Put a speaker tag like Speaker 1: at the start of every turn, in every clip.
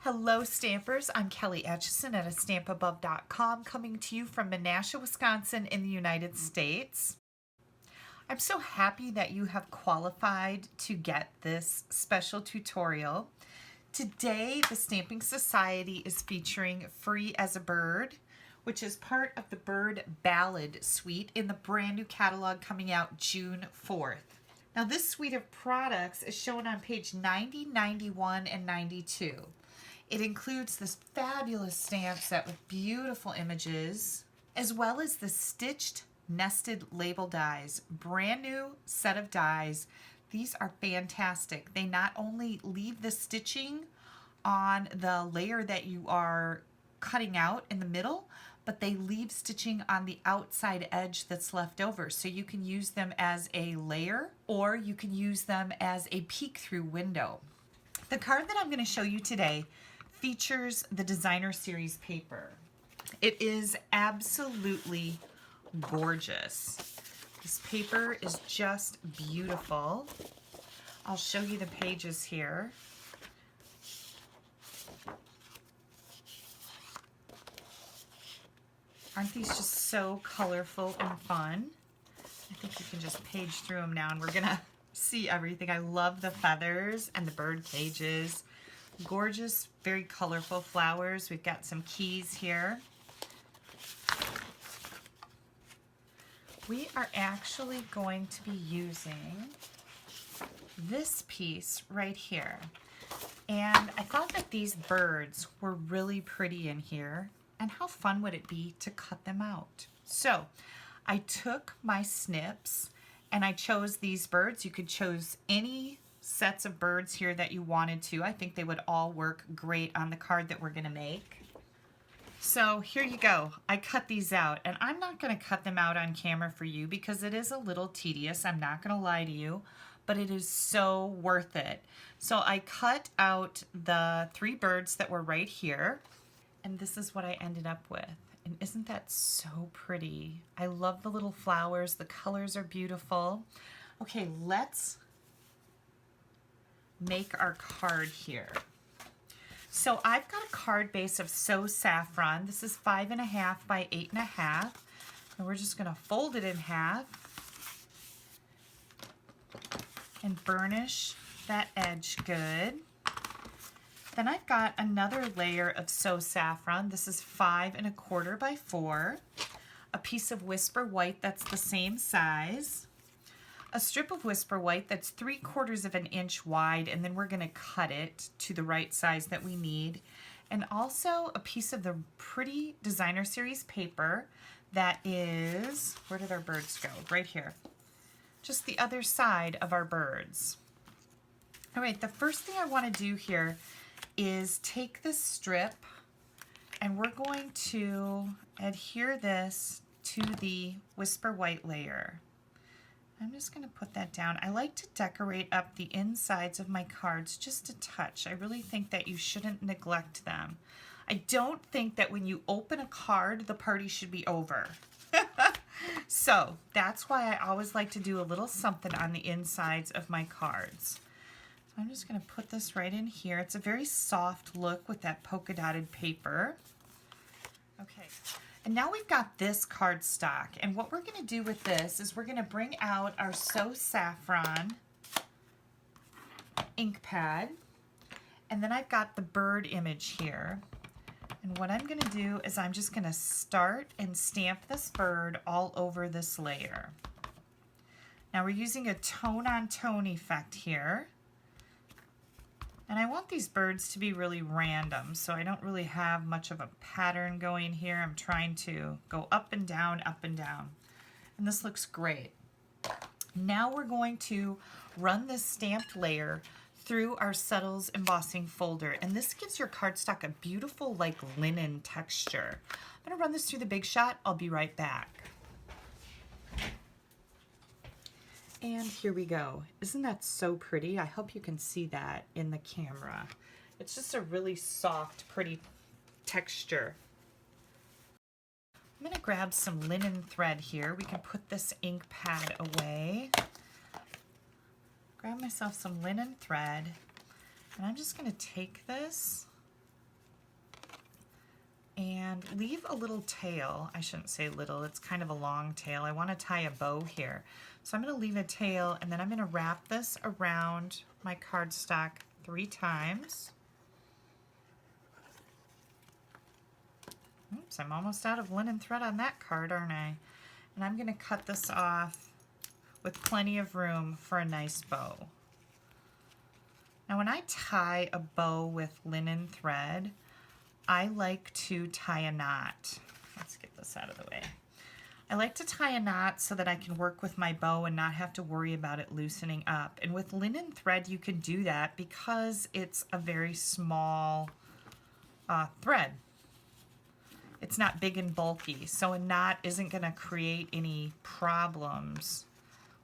Speaker 1: Hello Stampers, I'm Kelly Etchison at astampabove.com coming to you from Menasha, Wisconsin in the United States. I'm so happy that you have qualified to get this special tutorial. Today the Stamping Society is featuring Free as a Bird, which is part of the Bird Ballad Suite in the brand new catalog coming out June 4th. Now this suite of products is shown on page 90, 91, and 92. It includes this fabulous stamp set with beautiful images, as well as the stitched nested label dies. Brand new set of dies. These are fantastic. They not only leave the stitching on the layer that you are cutting out in the middle, but they leave stitching on the outside edge that's left over. So you can use them as a layer or you can use them as a peek-through window. The card that I'm going to show you today features the Designer Series paper. It is absolutely gorgeous. This paper is just beautiful. I'll show you the pages here. Aren't these just so colorful and fun? I think you can just page through them now and we're gonna see everything. I love the feathers and the bird cages. Gorgeous, very colorful flowers. We've got some keys here. We are actually going to be using this piece right here. And I thought that these birds were really pretty in here. And how fun would it be to cut them out? So I took my snips and I chose these birds. You could choose any sets of birds here that you wanted to. I think they would all work great on the card that we're gonna make. So here you go. I cut these out and I'm not gonna cut them out on camera for you because it is a little tedious. I'm not gonna lie to you, but it is so worth it. So I cut out the 3 birds that were right here. And this is what I ended up with. And isn't that so pretty? I love the little flowers. The colors are beautiful. Okay, let's make our card here. So I've got a card base of So Saffron. This is 5.5 by 8.5. And we're just gonna fold it in half and burnish that edge good. Then I've got another layer of So Saffron. This is 5.25 by 4. A piece of Whisper White that's the same size. A strip of Whisper White that's 3/4 of an inch wide, and then we're gonna cut it to the right size that we need. And also a piece of the pretty Designer Series paper that is, where did our birds go? Right here. Just the other side of our birds. All right, the first thing I wanna do here is take this strip and we're going to adhere this to the Whisper White layer. I'm just going to put that down. I like to decorate up the insides of my cards just a touch. I really think that you shouldn't neglect them. I don't think that when you open a card, the party should be over. So that's why I always like to do a little something on the insides of my cards. I'm just going to put this right in here. It's a very soft look with that polka dotted paper. Okay, and now we've got this cardstock. And what we're going to do with this is we're going to bring out our So Saffron ink pad. And then I've got the bird image here. And what I'm going to do is I'm just going to start and stamp this bird all over this layer. Now we're using a tone-on-tone effect here. And I want these birds to be really random, so I don't really have much of a pattern going here. I'm trying to go up and down, up and down. And this looks great. Now we're going to run this stamped layer through our Settles embossing folder. And this gives your cardstock a beautiful, like, linen texture. I'm gonna run this through the Big Shot. I'll be right back. And here we go. Isn't that so pretty? I hope you can see that in the camera. It's just a really soft, pretty texture. I'm gonna grab some linen thread here. We can put this ink pad away. Grab myself some linen thread, and I'm just gonna take this and leave a little tail. I shouldn't say little, it's kind of a long tail. I want to tie a bow here. So I'm going to leave a tail, and then I'm going to wrap this around my cardstock 3 times. Oops, I'm almost out of linen thread on that card, aren't I? And I'm going to cut this off with plenty of room for a nice bow. Now when I tie a bow with linen thread, I like to tie a knot. Let's get this out of the way. I like to tie a knot so that I can work with my bow and not have to worry about it loosening up. And with linen thread, you can do that because it's a very small thread. It's not big and bulky, so a knot isn't going to create any problems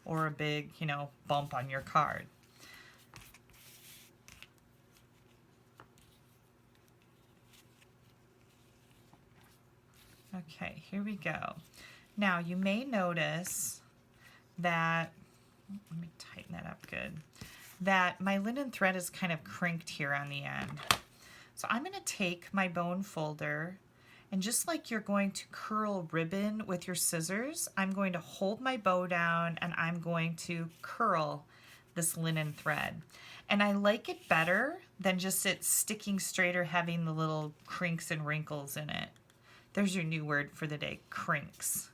Speaker 1: or a big, bump on your card. Okay, here we go. Now you may notice that, let me tighten that up good, that my linen thread is kind of crinked here on the end. So I'm going to take my bone folder, and just like you're going to curl ribbon with your scissors, I'm going to hold my bow down and I'm going to curl this linen thread. And I like it better than just it sticking straight or having the little crinks and wrinkles in it. There's your new word for the day, crinks.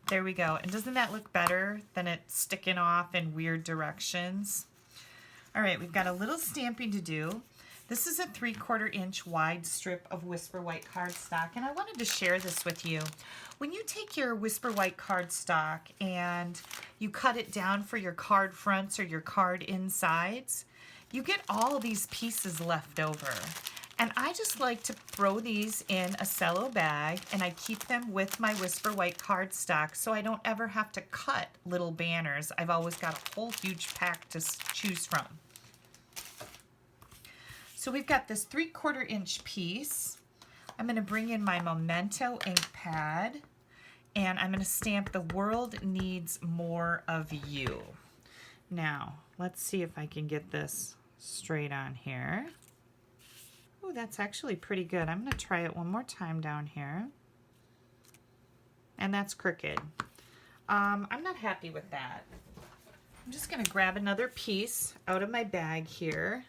Speaker 1: There we go. And doesn't that look better than it sticking off in weird directions? All right, we've got a little stamping to do. This is a 3/4 inch wide strip of Whisper White cardstock, and I wanted to share this with you. When you take your Whisper White cardstock and you cut it down for your card fronts or your card insides, you get all these pieces left over. And I just like to throw these in a cello bag, and I keep them with my Whisper White cardstock so I don't ever have to cut little banners. I've always got a whole huge pack to choose from. So we've got this 3/4 inch piece. I'm going to bring in my Memento ink pad, and I'm going to stamp "The world needs more of you." Now, let's see if I can get this straight on here. Oh, that's actually pretty good. I'm going to try it one more time down here. And that's crooked. I'm not happy with that. I'm just going to grab another piece out of my bag here.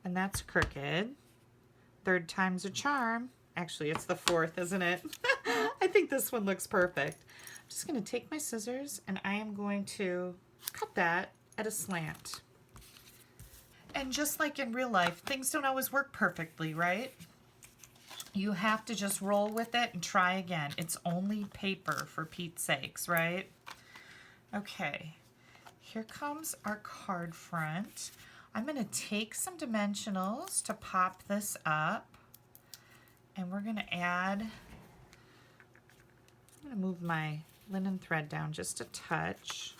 Speaker 1: And that's crooked. 3rd time's a charm. Actually, it's the 4th, isn't it? I think this one looks perfect. I'm just going to take my scissors and I am going to cut that at a slant. And just like in real life, things don't always work perfectly, right? You have to just roll with it and try again. It's only paper, for Pete's sakes, right? Okay, here comes our card front. I'm going to take some dimensionals to pop this up, and we're going to add, I'm going to move my linen thread down just a touch.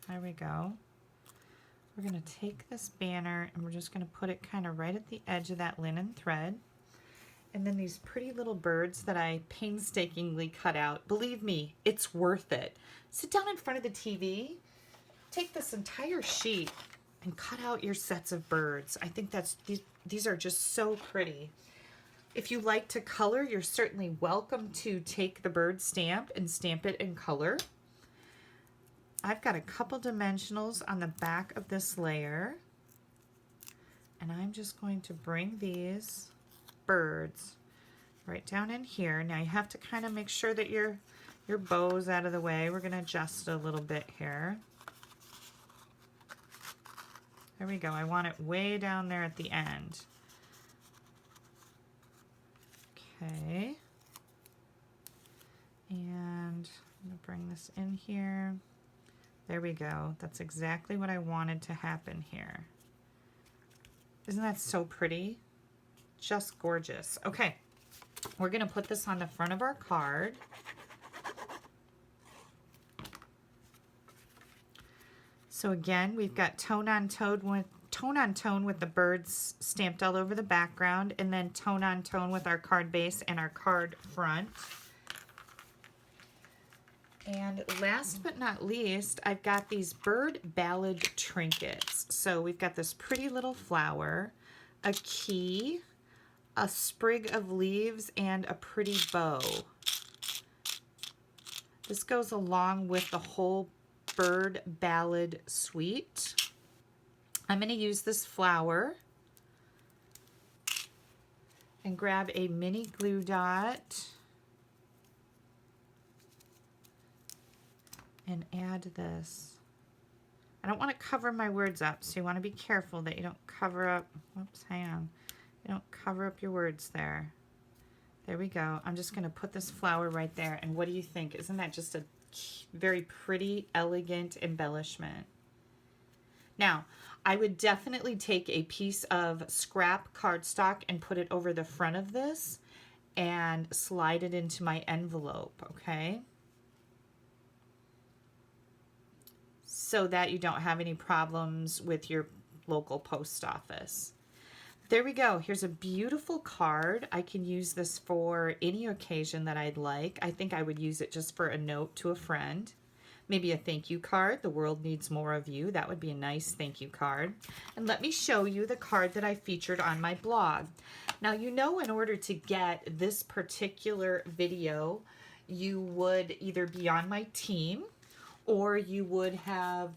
Speaker 1: There we go. We're going to take this banner and we're just going to put it kind of right at the edge of that linen thread. And then these pretty little birds that I painstakingly cut out. Believe me, it's worth it. Sit down in front of the TV, take this entire sheet and cut out your sets of birds. I think these are just so pretty. If you like to color, you're certainly welcome to take the bird stamp and stamp it in color. I've got a couple dimensionals on the back of this layer, and I'm just going to bring these birds right down in here. Now you have to kind of make sure that your bow's out of the way. We're going to adjust it a little bit here. There we go. I want it way down there at the end. Okay. And I'm going to bring this in here. There we go. That's exactly what I wanted to happen here. Isn't that so pretty? Just gorgeous. Okay, we're going to put this on the front of our card. So again, we've got tone on tone with the birds stamped all over the background, and then tone on tone with our card base and our card front. And last but not least, I've got these Bird Ballad trinkets. So we've got this pretty little flower, a key, a sprig of leaves, and a pretty bow. This goes along with the whole Bird Ballad Suite. I'm going to use this flower and grab a mini glue dot and add this. I don't want to cover my words up, so you want to be careful that you don't cover up, oops, hang on. You don't cover up your words there. There we go. I'm just going to put this flower right there, and what do you think? Isn't that just a very pretty, elegant embellishment? Now, I would definitely take a piece of scrap cardstock and put it over the front of this and slide it into my envelope, okay? So that you don't have any problems with your local post office. There we go. Here's a beautiful card. I can use this for any occasion that I'd like. I think I would use it just for a note to a friend. Maybe a thank you card. The world needs more of you. That would be a nice thank you card. And let me show you the card that I featured on my blog. Now, you know, in order to get this particular video, you would either be on my team or you would have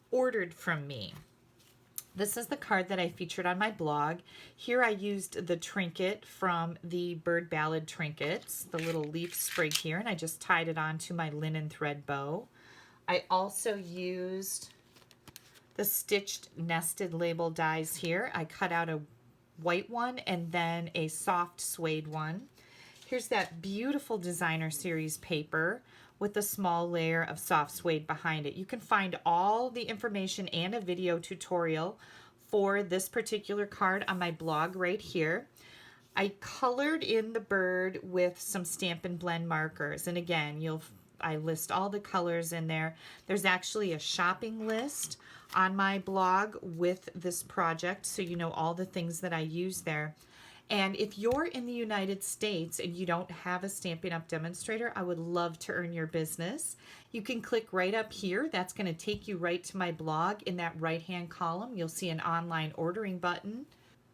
Speaker 1: ordered from me. This is the card that I featured on my blog. Here I used the trinket from the Bird Ballad trinkets, the little leaf sprig here, and I just tied it onto my linen thread bow. I also used the stitched nested label dies here. I cut out a white one and then a soft suede one. Here's that beautiful designer series paper with a small layer of soft suede behind it. You can find all the information and a video tutorial for this particular card on my blog right here. I colored in the bird with some Stampin' Blend markers, and again, I list all the colors in there. There's actually a shopping list on my blog with this project, so you know all the things that I use there. And if you're in the United States and you don't have a Stampin' Up! Demonstrator, I would love to earn your business. You can click right up here. That's going to take you right to my blog. In that right-hand column, you'll see an online ordering button.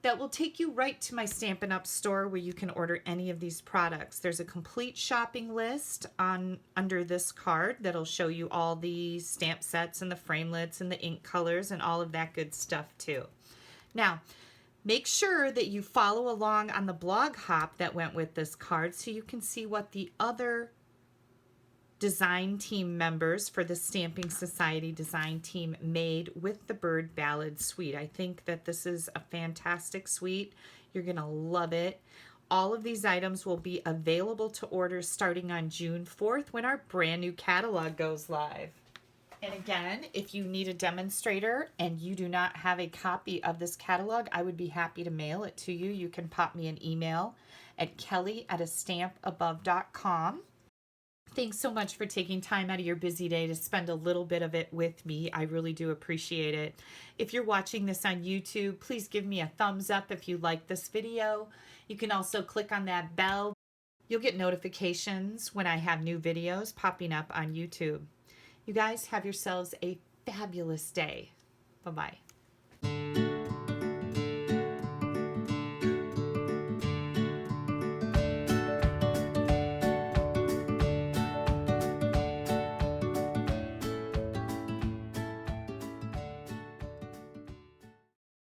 Speaker 1: That will take you right to my Stampin' Up! Store where you can order any of these products. There's a complete shopping list under this card that'll show you all the stamp sets and the framelits and the ink colors and all of that good stuff too. Now, make sure that you follow along on the blog hop that went with this card so you can see what the other design team members for the Stamping Society design team made with the Bird Ballad Suite. I think that this is a fantastic suite. You're going to love it. All of these items will be available to order starting on June 4th when our brand new catalog goes live. And again, if you need a demonstrator and you do not have a copy of this catalog, I would be happy to mail it to you. You can pop me an email at kelly@astampabove.com. Thanks so much for taking time out of your busy day to spend a little bit of it with me. I really do appreciate it. If you're watching this on YouTube, please give me a thumbs up if you like this video. You can also click on that bell. You'll get notifications when I have new videos popping up on YouTube. You guys have yourselves a fabulous day. Bye-bye.